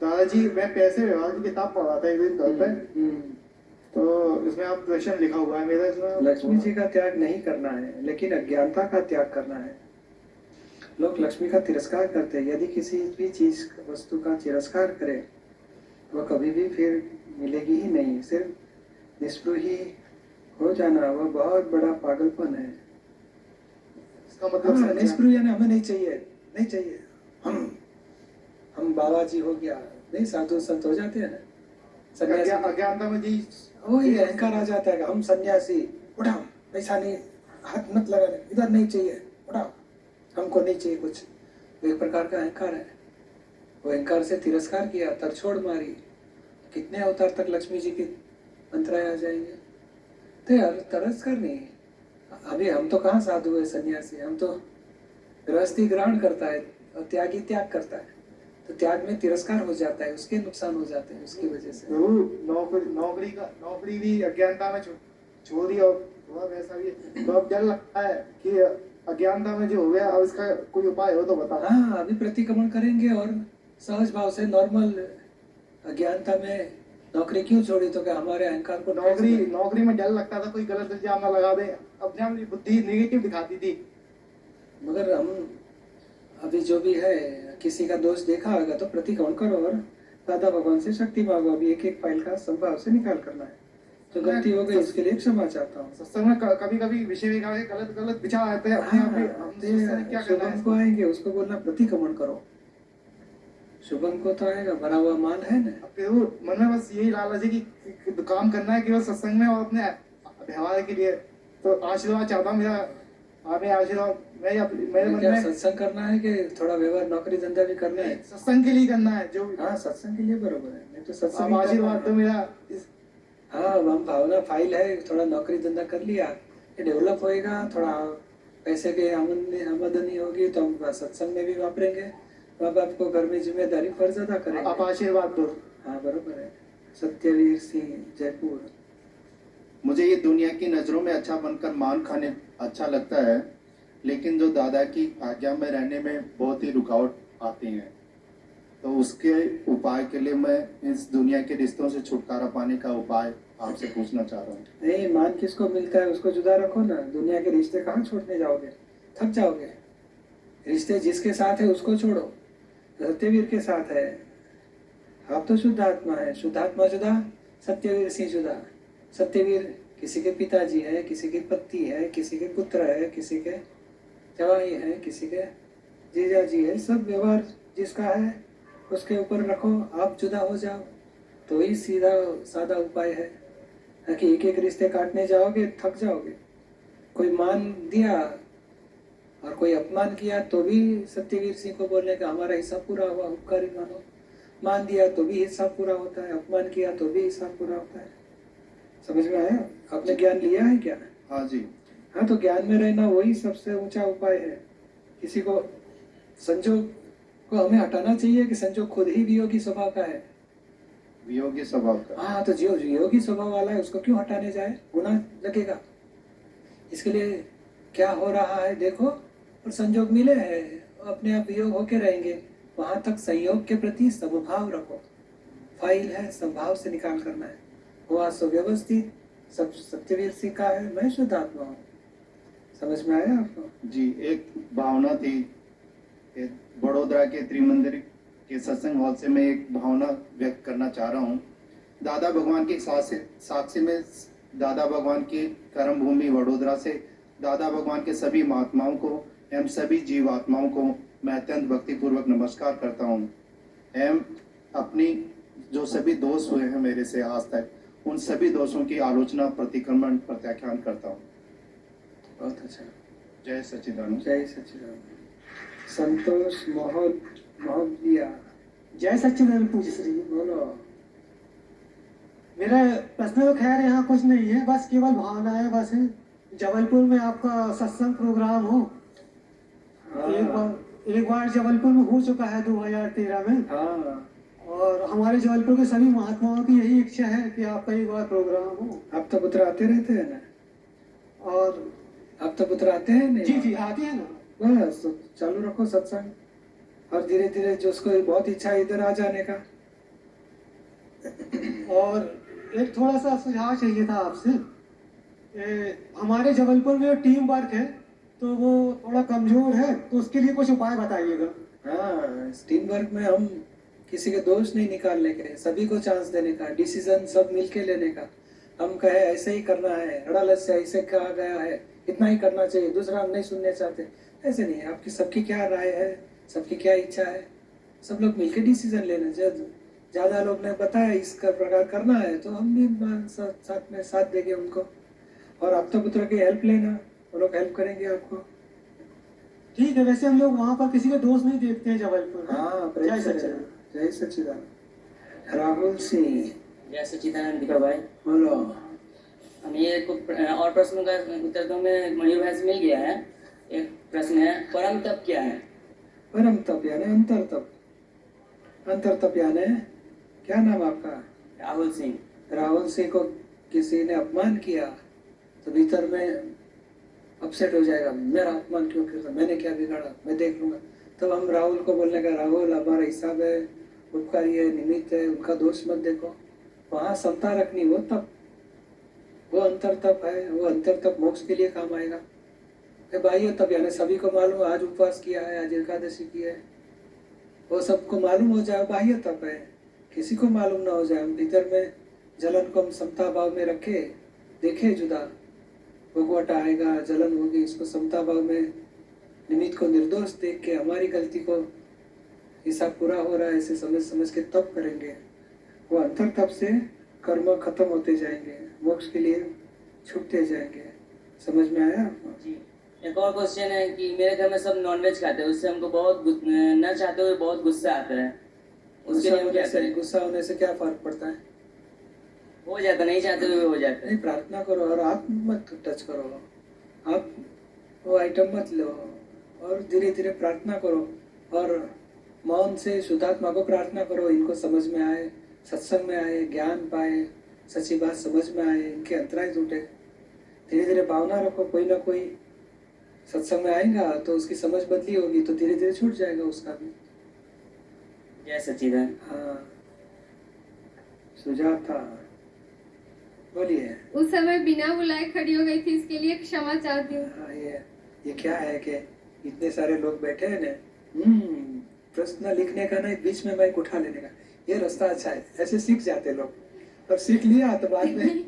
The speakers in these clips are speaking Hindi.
दादाजी मैं पैसे व्यवहार की किताब पढ़ा था एक दिन घर पे, तो इसमें आप क्वेश्चन लिखा हुआ है मेरा इसमें, लक्ष्मी जी का त्याग नहीं करना है लेकिन अज्ञानता का त्याग करना है। लोग लक्ष्मी का तिरस्कार करते हैं। यदि किसी भी चीज वस्तु का तिरस्कार करे वह कभी भी फिर मिलेगी ही नहीं। सिर्फ निष्पृही हो जाना वह बहुत बड़ा पागलपन है। इसका मतलब निष्पृह यानी हमें नहीं चाहिए, नहीं चाहिए, हम बाबा जी हो गया, नहीं साधु संत हो जाते हैं ना, सन्यासी अज्ञानता में जी वही अहंकार आ जाता है कि हम सन्यासी, उठाओ पैसा नहीं, हाथ मत लगाने, इधर नहीं चाहिए, उठाओ, हमको नहीं चाहिए कुछ। वो एक प्रकार का अहंकार है। वो अहंकार से तिरस्कार किया, तरछोड़ मारी, कितने अवतार तक लक्ष्मी जी के अंतराय आ जाएंगे। तो यार तिरस्कार नहीं। अभी हम तो कहाँ साधु है सन्यासी, हम तो गृहस्थी ग्रहण करता है और त्यागी त्याग करता है। तो त्याग में तिरस्कार हो जाता है, उसके नुकसान हो जाते हैं उसकी वजह से। नौकरी भी अज्ञानता में छोड़ दी और वैसा भी तो अब डर लगता है कि अज्ञानता में जो हो गया, अब इसका कोई उपाय हो तो बता। हाँ, अभी प्रतिक्रमण करेंगे और सहज भाव से नॉर्मल अज्ञानता में नौकरी क्यों छोड़ी, तो क्या हमारे अहंकार को नौकरी में डर लगता था कोई गलत इल्जाम ना लगा दे, अपने आप बुद्धि नेगेटिव दिखाती थी। मगर हम अभी जो भी है, किसी का दोष देखा होगा तो प्रतिक्रमण करो और दादा भगवान से शक्ति मांगो। अभी एक एक फाइल का संभाव से निकाल करना है। तो गलती हो गई इसके लिए क्षमा चाहता हूँ। सत्संग में कभी कभी विषय विकार के गलत विचार आते हैं, अपने आप क्या करना है, आएंगे उसको बोलना प्रतिक्रमण करो। शुभम को तो आएगा, भरा हुआ माल है ना। मन में बस यही लालच है कि काम करना है केवल सत्संग में और अपने व्यवहार के लिए। तो आशीर्वाद चाहता हूँ, मेरा आपने आशीर्वाद। मेरे मन में सत्संग करना है कि थोड़ा व्यवहार नौकरी धंधा भी करना है? सत्संग के लिए करना है जो। हाँ, सत्संग के लिए बरोबर है। नहीं तो सत्संग आशीर्वाद तो मेरा। हाँ, हम भावना फाइल है, थोड़ा नौकरी धंधा कर लिया, ये डेवलप होएगा, थोड़ा पैसे की आमदनी होगी तो हम सत्संग में भी वापरेंगे। माँ बाप को घर में जिम्मेदारी फर्ज अदा करेंगे। आप आशीर्वाद दो। हाँ बरोबर है। सत्यवीर सिंह, जयपुर। मुझे ये दुनिया की नज़रों में अच्छा बनकर मान खाने अच्छा लगता है, लेकिन जो दादा की आज्ञा में रहने में बहुत ही रुकावट आती हैं। तो उसके उपाय के लिए मैं इस दुनिया के रिश्तों से छुटकारा पाने का उपाय आपसे पूछना चाह रहा हूँ। नहीं, मान किसको मिलता है उसको जुदा रखो ना। दुनिया के रिश्ते कहाँ छोड़ने जाओगे, थक जाओगे। रिश्ते जिसके साथ है उसको छोड़ो। सत्यवीर के साथ है, आप तो शुद्ध आत्मा है। शुद्ध आत्मा जुदा, सत्यवीर सिंह जुदा। सत्यवीर किसी के पिताजी है, किसी की पत्नी है, किसी के पुत्र है, किसी के जवाई है, किसी के जीजा जी है। सब व्यवहार जिसका है उसके ऊपर रखो, आप जुदा हो जाओ तो ही सीधा सादा उपाय है। कि एक एक रिश्ते काटने जाओगे थक जाओगे। कोई मान दिया और कोई अपमान किया तो भी सत्यवीर सिंह को बोलने का हमारा हिस्सा पूरा हुआ, उपकारी मानो। मान दिया तो भी हिस्सा पूरा होता है, अपमान किया तो भी हिस्सा पूरा होता है। समझ में आया? आपने ज्ञान लिया है क्या? हाँ जी। हाँ, तो ज्ञान में रहना वही सबसे ऊंचा उपाय है। किसी को संजोग को हमें हटाना चाहिए कि संजोग खुद ही वियोगी स्वभाव का है। वियोगी स्वभाव का? हाँ, तो जो वियोगी स्वभाव वाला है उसको क्यों हटाने जाए, गुनाह लगेगा। इसके लिए क्या हो रहा है देखो, और संजोग मिले हैं, अपने आप वियोग होके रहेंगे। वहां तक संयोग के प्रति समभाव रखो। फाइल है, समभाव से निकाल करना है। हुआ सुव्यवस्थित, सब सत्यवीर सिंह का है, मैं शुद्ध आत्मा हूँ। समझ में आया आपको? जी। एक भावना थी, बड़ोदरा के त्रिमंदिर के सत्संग हॉल से मैं एक भावना व्यक्त करना चाह रहा हूँ। दादा भगवान के साक्षी में दादा भगवान की कर्म भूमि वडोदरा से दादा भगवान के सभी महात्माओं को एवं सभी जीवात्माओं को मैं अत्यंत भक्तिपूर्वक नमस्कार करता हूँ। एवं अपनी जो सभी दोष हुए हैं मेरे से आज तक, उन सभी दोषों की आलोचना, प्रतिक्रमण, प्रत्याख्यान करता हूँ। बहुत अच्छा। जय सच्चिदानंद। जय सच्चिदानंद। संतोष मोहब्बिया। जय सच्चिदानंद पूज्य श्री। बोलो। मेरा प्रश्न तो खैर यहाँ कुछ नहीं है, बस केवल भावना है। बस जबलपुर में आपका सत्संग प्रोग्राम हो। एक बार जबलपुर में हो चुका है 2013 में। हाँ। और हमारे जबलपुर के सभी महात्माओं की यही इच्छा है कि आपका एक बार प्रोग्राम हो। अब तो पुत्र आते रहते हैं ना? और अब तो पुत्र आते हैं नहीं? जी जी आते हैं ना। बस चालू रखो सत्संग, और धीरे धीरे जिसको बहुत इच्छा है इधर आ जाने का, और एक थोड़ा सा सुझाव चाहिए था आपसे। हमारे जबलपुर में टीम वर्क है तो वो थोड़ा कमजोर है, तो उसके लिए कुछ उपाय बताइएगा। हाँ, टीम वर्क में हम किसी के दोष नहीं निकालने के, सभी को चांस देने का, डिसीजन सब मिलके लेने का। हम कहे ऐसे ही करना है, अड़ालत से ऐसे कहा गया है, इतना ही करना चाहिए, दूसरा हम नहीं सुनने चाहते, ऐसे नहीं। आपकी सबकी क्या राय है, सबकी क्या इच्छा है, सब लोग मिलके डिसीजन लेना। जब ज्यादा लोग ने बताया इस प्रकार करना है तो हम भी साथ में साथ देंगे उनको। और आपका पुत्र की हेल्प लेना, वो लोग हेल्प करेंगे आपको। ठीक है, वैसे हम लोग वहाँ पर किसी के दोस्त नहीं देखते हैं जबलपुर में। हाँ, जय सच्चिदानंद। जय सच्चिदानंद। राहुल सिंह, जय सच्चिदानंद दीपा भाई। बोलो। हम ये और प्रश्नों का उत्तर तो हमें मयूर भाई से मिल गया है। एक प्रश्न है, परम तप क्या है? परम तप यानी अंतर तप। अंतर तप यानी क्या नाम आपका? राहुल सिंह। राहुल सिंह को किसी ने अपमान किया तो भीतर में अपसेट हो जाएगा, मेरा अपमान क्यों किया, मैंने क्या बिगाड़ा, मैं देख लूंगा। तब हम राहुल को बोलने का, राहुल हमारा हिसाब है, उपकारी है, निमित्त है, उनका दोष मत देखो। वहां समता रखनी, वो तप, वो अंतर तप है। वो अंतर तप मोक्ष के लिए काम आएगा। बाह्य तप यानी सभी को मालूम आज उपवास किया है, आज एकादशी की है, वो सबको मालूम हो जाए, बाह्य तप है। किसी को मालूम ना हो जाए, हम भीतर में जलन को हम समता भाव में रखे, देखे जुदा, भोगवटा आएगा, जलन होगी, इसको समता भाव में निमित्त को निर्दोष देख के हमारी गलती को हिसाब पूरा हो रहा है ऐसे समझ समझ के तप करेंगे। वो अंतर तप से कर्म खत्म होते जाएंगे, मोक्ष के लिए छूटते जाएंगे। समझ में आया आपको? जी। एक और क्वेश्चन है कि मेरे घर में सब नॉनवेज खाते हैं, उससे हमको बहुत न चाहते हुए बहुत गुस्सा आता है, उसके लिए हम क्या करें? गुस्सा होने से क्या फर्क पड़ता है? हो जाता, नहीं चाहते हुए हो जाता है। नहीं, प्रार्थना करो और आप मत टच करो, आप वो आइटम मत लो और धीरे धीरे प्रार्थना करो और मौन से शुद्धात्मा को प्रार्थना करो, इनको समझ में आए, सत्संग में आए, ज्ञान पाए, सच्ची बात समझ में आए, इनके अंतराय टूटे। धीरे धीरे भावना रखो, कोई ना कोई सत्संग में आएगा तो उसकी समझ बदली होगी तो धीरे धीरे छूट जाएगा उसका भी। जय सच्चिदानंद। हाँ, सुजाता बोलिए। उस समय बिना बुलाए खड़ी हो गई थी, इसके लिए क्षमा चाहती हूँ। हाँ, ये क्या है कि इतने सारे लोग बैठे हैं ना, प्रश्न लिखने का नहीं, बीच में माइक उठा लेने का, ये रास्ता अच्छा है, ऐसे सीख जाते लोग। और सीख लिया तो बाद में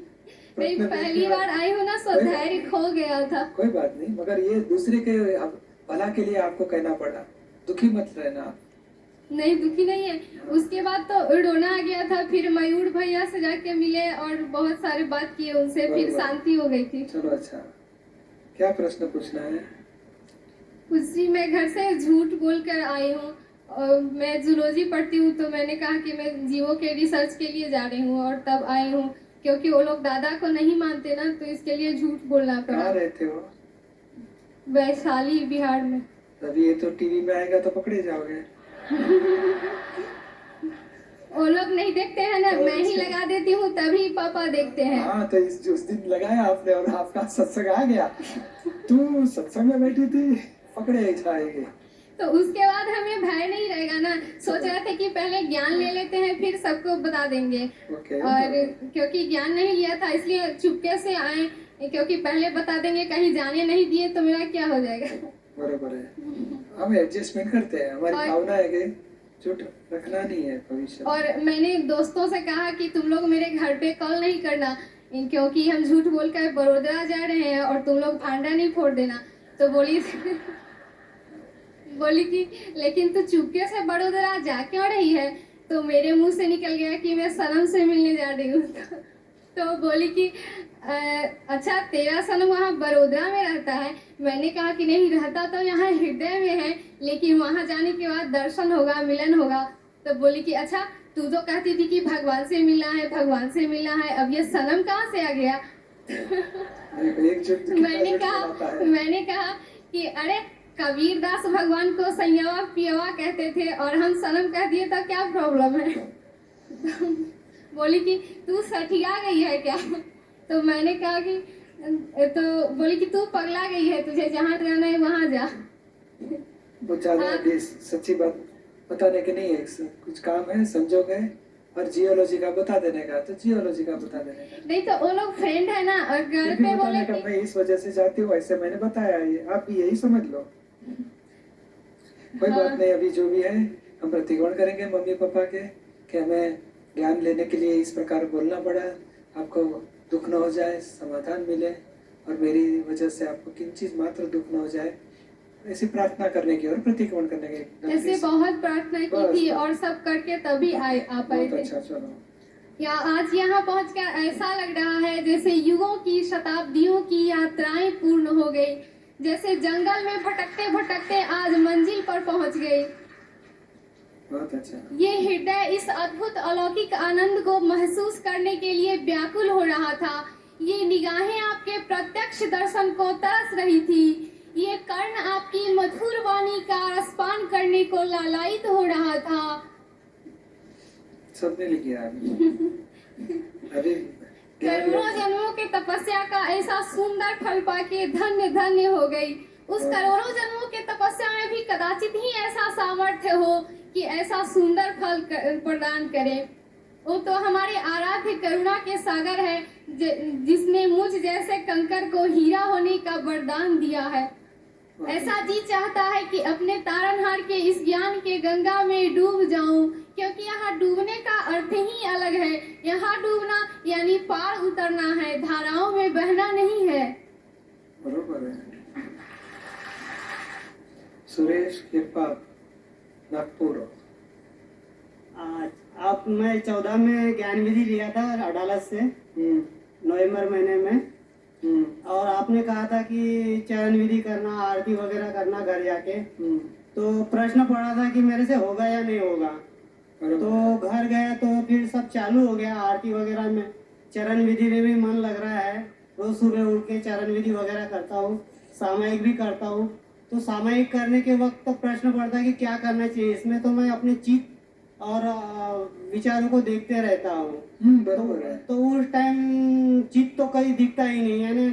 नहीं, पहली बार आई हो ना, सो धैर्य खो गया था। कोई बात नहीं, मगर ये दूसरे के भला के लिए आपको कहना पड़ा, दुखी मत रहना आप। नहीं, दुखी नहीं है। उसके बाद तो रोना आ गया था, फिर मयूर भैया से जाके मिले और बहुत सारे बात किए उनसे, फिर शांति हो गई थी। चलो अच्छा, क्या प्रश्न पूछना है? उसी मैं घर से झूठ बोल कर आई हूँ और मैं जूलॉजी पढ़ती हूँ, तो मैंने कहा कि मैं जीवों के रिसर्च के लिए जा रही हूँ और तब आई हूँ, क्योंकि वो लोग दादा को नहीं मानते ना, तो इसके लिए झूठ बोलना पड़ा। कहाँ रहते हो? वैशाली, बिहार में। अभी ये तो टीवी में आएगा तो पकड़े जाओगे। वो लोग नहीं देखते हैं ना, मैं ही लगा देती हूँ तभी पापा देखते हैं। हाँ, तो उस दिन लगाया आपने और आपका सत्संग आ गया, तू सत्संग में बैठी थी, पकड़े जाएंगे। तो उसके बाद हमें भय नहीं रहेगा ना, सोच रहे थे कि पहले ज्ञान ले लेते हैं फिर सबको बता देंगे। और क्योंकि ज्ञान नहीं लिया था इसलिए चुपके से आए, क्योंकि पहले बता देंगे, कहीं जाने नहीं दिए तो मेरा क्या हो जाएगा। बराबर है, हम एडजस्टमेंट करते हैं, हमारी भावना है कि झूठ रखना नहीं है भविष्य। और मैंने दोस्तों से कहा कि तुम लोग मेरे घर पे कॉल नहीं करना, क्योंकि हम झूठ बोलकर बड़ोदरा जा रहे हैं और तुम लोग भांडा नहीं फोड़ देना। तो बोली कि लेकिन तू चुपके से बड़ोदरा जा क्यों रही है? तो मेरे मुंह से निकल गया कि मैं सनम से मिलने जा रही हूँ। तो बोली कि अच्छा, तेरा सनम वहाँ बड़ोदरा में रहता है? मैंने कहा कि नहीं, रहता तो यहाँ हृदय में है, लेकिन वहाँ जाने के बाद दर्शन होगा, मिलन होगा। तो बोली कि अच्छा, तू तो कहती थी कि भगवान से मिलना है, भगवान से मिलना है, अब ये सनम कहाँ से आ गया? मैंने कहा कि अरे, कबीर दास भगवान को सैयवा पियवा कहते थे और हम सनम कह दिए तो क्या प्रॉब्लम है? बोली कि तू सठिया गई है क्या? तो मैंने कहा कि तो बोली कि तू पगला गई है, तुझे जहाँ जाना है वहाँ जा। वो ज्यादा सच्ची बात बताने के नहीं है, कुछ काम है, संजोग है, और जियोलॉजी का बता देने का तो जियोलॉजी का बता देने का। नहीं तो वो लोग फ्रेंड है ना, और घर फिर भी पे बोले बताने का कि मैं इस वजह से जाती हूँ, ऐसे मैंने बताया, ये आप भी यही समझ लो। कोई हाँ। बात नहीं, अभी जो भी है हम प्रतिकोण करेंगे मम्मी पापा के कि हमें ज्ञान लेने के लिए इस प्रकार बोलना पड़ा, आपको दुख न हो जाए, समाधान मिले, और मेरी वजह से आपको किंचित मात्र दुख न हो जाए, ऐसी प्रार्थना करने की और प्रतिकोण करने की। ऐसे बहुत प्रार्थना की बस, थी बस। और सब करके तभी आ पाए बहुत थे। अच्छा, चलो। या आज यहाँ पहुंचकर ऐसा लग रहा है जैसे युगों की शताब्दियों की यात्राएं पूर्ण हो गई, जैसे जंगल में भटकते भटकते आज मंजिल पर पहुंच गई। बहुत अच्छा। ये हृदय इस अद्भुत अलौकिक आनंद को महसूस करने के लिए व्याकुल हो रहा था। ये निगाहें आपके प्रत्यक्ष दर्शन को तरस रही थी। ये कर्ण आपकी मधुर वाणी का रसपान करने को लालायित हो रहा था। सबने लिख लिया अभी करोड़ों जन्मों के तपस्या का ऐसा सुंदर फल पाके धन्य धन्य हो गई। उस करोड़ों जन्मों के तपस्या में भी कदाचित ही ऐसा सामर्थ्य हो कि ऐसा सुंदर फल प्रदान करे। वो तो हमारे आराध्य करुणा के सागर है, जिसने मुझ जैसे कंकर को हीरा होने का वरदान दिया है। ऐसा जी चाहता है कि अपने तारनहार के इस ज्ञान के गंगा में डूब जाऊं, क्योंकि यहाँ डूबने का अर्थ ही अलग है। यहाँ डूबना यानी पार उतरना है, धाराओं में बहना नहीं है। बरोबर है। सुरेश कृपा, नागपुर। आप मैं 14 में ज्ञान विधि लिया था अडालत से नवंबर महीने में, और आपने कहा था कि चरण विधि करना, आरती वगैरह करना घर जाके। तो प्रश्न पड़ा था कि मेरे से होगा या नहीं होगा। तो घर गया तो फिर सब चालू हो गया, आरती वगैरह में, चरण विधि में भी मन लग रहा है। रोज सुबह उठ के चरण विधि वगैरह करता हूँ, सामायिक भी करता हूँ। तो सामायिक करने के वक्त तो प्रश्न पड़ता है कि क्या करना चाहिए इसमें। तो मैं अपने चित्त और विचारों को देखते रहता हूँ। बरोबर है। तो उस टाइम चित्त तो कहीं दिखता ही नहीं, यानी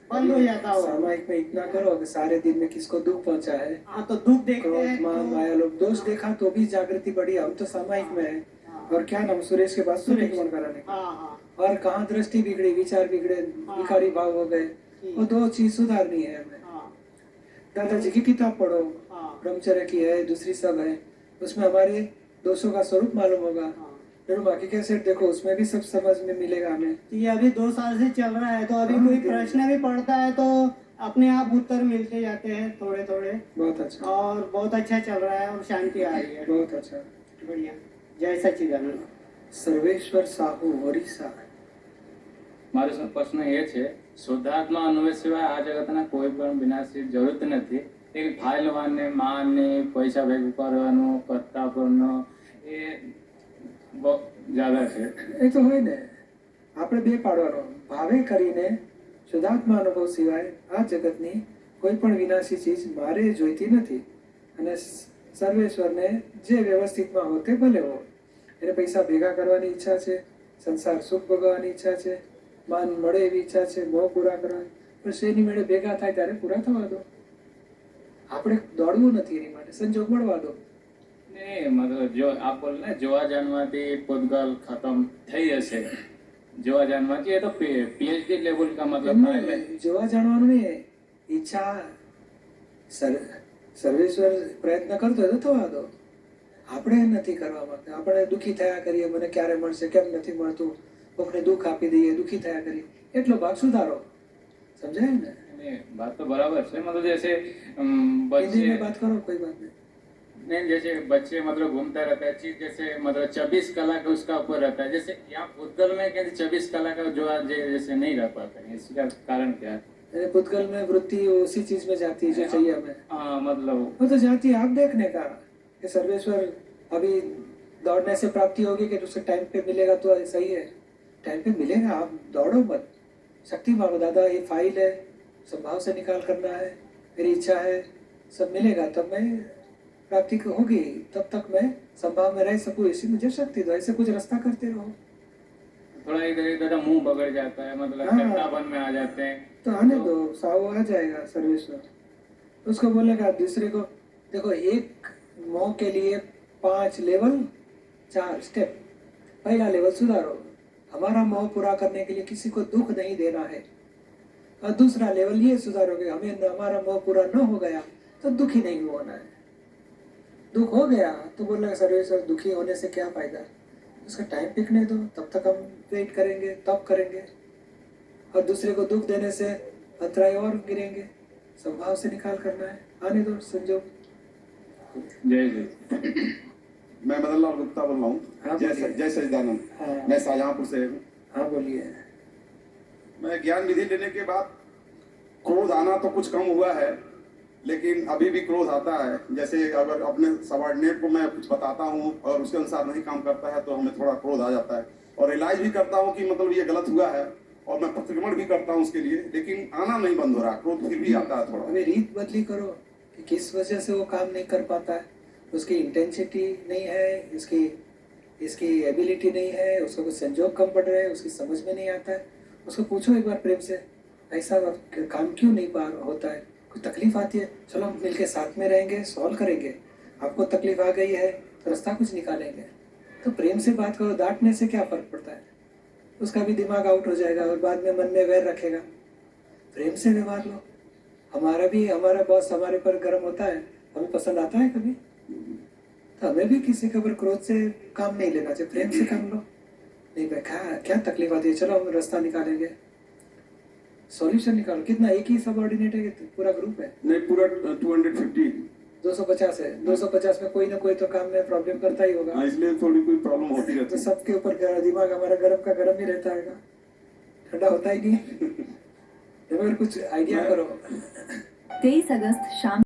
बंद हो जाता हो। सामायिक में इतना करो कि सारे दिन में किसको दुख पहुंचा है, हाँ, तो दुख देखते क्रोध, हैं मान, तो- माया, लोग दोष देखा तो भी जागृति बढ़ी। हम तो सामायिक में है। और क्या नाम सुरेश के पास प्रतिकोण कराने का। हाँ हाँ और कहाँ दृष्टि बिगड़ी, विचार बिगड़े, विकारी भाव हो गए, वो दो चीज सुधारनी है हमें। हाँ दादाजी की किताब पढ़ो, हाँ ब्रह्मचर्य की है, दूसरी सब है, उसमें हमारे दोषों का स्वरूप मालूम होगा। हाँ। फिर बाकी कैसेट देखो, उसमें भी सब समझ में मिलेगा हमें। तो ये अभी 2 साल से चल रहा है, तो अभी हाँ, कोई ठीक है। प्रश्न भी पड़ता है तो अपने आप उत्तर मिलते जाते हैं थोड़े थोड़े, बहुत अच्छा, और बहुत अच्छा चल रहा है और शांति आ रही है। बहुत अच्छा। बढ़िया। जय सच्चिदानंद। सर्वेश्वर साहू, ओडिशा। મારો પ્રશ્ન એ છે, શુદ્ધાત્મા અનુભવ સિવાય આ જગતના કોઈ પણ વિનાશની જરૂરત નથી। એક ફાઇલવાને માને પૈસા ભેગું કરવાનું કરતાપણનો એ બહુ જ્યાદા છે। એ તો હોય ને, આપણે બે પાડવાનો, ભાવે કરીને શુદ્ધાત્મા અનુભવ સિવાય આ જગતની કોઈ પણ વિનાશી ચીજ મારે જોઈતી નથી। અને સર્વેશ્વરને જે વ્યવસ્થિતમાં હોય તે ભલે હોય। એને પૈસા ભેગા કરવાની ઈચ્છા છે, સંસાર સુખ ભોગવવાની ઈચ્છા છે, માન મળે એવી ઈચ્છા છે, મોહ પૂરા કરવા, પણ શેની મેળે ભેગા થાય ત્યારે પૂરા થવા દો। આપણે દોડવું નથી એની માટે, સંજોગ મળવા દો। ને મતલબ જો આપ બોલ ને જોવા જાણવાથી પૂતગલ ખતમ થઈ જશે, જોવા જાણવાથી એ તો પીએચડી લેવલ का मतलब થાય ને। જોવા જાણવાનું નહીં, ઈચ્છા સર્વેશ્વર પ્રયત્ન કરતો હોય તો થવા દો। આપણે નથી કરવા માંગતા, આપણે દુઃખી થયા કરીએ, મને ક્યારે મળશે, કેમ નથી મળતું, કોકને દુઃખ આપી દઈએ, દુઃખી થયા કરીએ, એટલો ભાગ સુધારો। સમજાય ને? नहीं, बात तो बराबर है। मतलब जैसे हिंदी बच्चे में बात करो, कोई बात नहीं। नहीं, जैसे बच्चे मतलब घूमता रहता है चीज, जैसे मतलब 24 कला का उसका ऊपर रहता है। जैसे यहाँ भूतगल में क्या 24 कला का जो आज जैसे नहीं रह पाता है, इसका कारण क्या है? पुद्गल में वृत्ति उसी चीज में जाती है जो चाहिए हमें। हाँ, मतलब वो तो जाती है, आप देखने का कि सर्वेश्वर अभी दौड़ने से प्राप्ति होगी कि उसे टाइम पे मिलेगा तो सही है, टाइम पे मिलेगा, आप दौड़ो मत। शक्ति मांगो, दादा ये फाइल है, संभाव से निकाल करना है, मेरी इच्छा है, सब मिलेगा तब मैं प्राप्ति होगी, तब तक मैं संभाव में रह सकूँ, इसी मुझे शक्ति दो। ऐसे कुछ रास्ता करते रहो। थोड़ा इधर इधर मुंह बगड़ जाता है, मतलब हाँ। चट्टापन में आ जाते हैं। तो आने दो, साव आ जाएगा सर्वेश्वर। उसको बोलेगा दूसरे को, देखो एक मोह के लिए 5 लेवल 4 स्टेप, पहला लेवल सुधारो, हमारा मोह पूरा करने के लिए किसी को दुख नहीं देना है। और दूसरा लेवल ये सुधारोगे, हमें हमारा मोह पूरा न हो गया तो दुखी नहीं होना है। दुख हो गया तो बोलना सर दुखी होने से क्या फायदा, उसका टाइम पिकने दो, तब तक हम वेट करेंगे, तब करेंगे। और दूसरे को दुख देने से अंतराय और गिरेंगे। स्वभाव से निकाल करना है, आने दो संजोग। जय जय। मैं मदन लाल गुप्ता बोल रहा हाँ, हूँ। बोलिए। जय सच्चिदानंद। हाँ। मैं शाहजहांपुर से हूँ। हाँ बोलिए। मैं ज्ञान विधि लेने के बाद क्रोध आना तो कुछ कम हुआ है, लेकिन अभी भी क्रोध आता है। जैसे अगर अपने सबॉर्डिनेट को मैं कुछ बताता हूँ और उसके अनुसार नहीं काम करता है तो हमें थोड़ा क्रोध आ जाता है। और रियलाइज भी करता हूँ कि मतलब ये गलत हुआ है और मैं प्रतिक्रमण भी करता हूँ उसके लिए, लेकिन आना नहीं बंद हो रहा, क्रोध फिर भी आता है थोड़ा। हमें रीत बदली करो कि किस वजह से वो काम नहीं कर पाता है। उसकी इंटेंसिटी नहीं है, इसकी एबिलिटी नहीं है, उसको कुछ संजोग कम पड़ रहे हैं, उसकी समझ में नहीं आता है। उसको पूछो एक बार प्रेम से, ऐसा काम क्यों नहीं पार होता है, कोई तकलीफ आती है, चलो हम मिलके साथ में रहेंगे, सॉल्व करेंगे। आपको तकलीफ आ गई है तो रास्ता कुछ निकालेंगे। तो प्रेम से बात करो, डांटने से क्या फर्क पड़ता है, उसका भी दिमाग आउट हो जाएगा और बाद में मन में वैर रखेगा। प्रेम से व्यवहार लो। हमारा बॉस हमारे पर गर्म होता है, हमें पसंद आता है कभी, तो हमें भी किसी के ऊपर क्रोध से काम नहीं लेना चाहिए, प्रेम से काम लो। नहीं भाई क्या तकलीफ आती है, चलो हम रास्ता निकालेंगे, सॉल्यूशन निकालो। कितना, एक ही सबऑर्डिनेट है कि पूरा ग्रुप है? नहीं, पूरा 250 250 है। 250 में कोई ना कोई तो काम में प्रॉब्लम करता ही होगा। इसलिए थोड़ी कोई प्रॉब्लम होती रहती तो है। सबके ऊपर दिमाग हमारा गर्म का गर्म ही रहता है, ठंडा होता ही नहीं। मगर कुछ आइडिया करो। 23 अगस्त शाम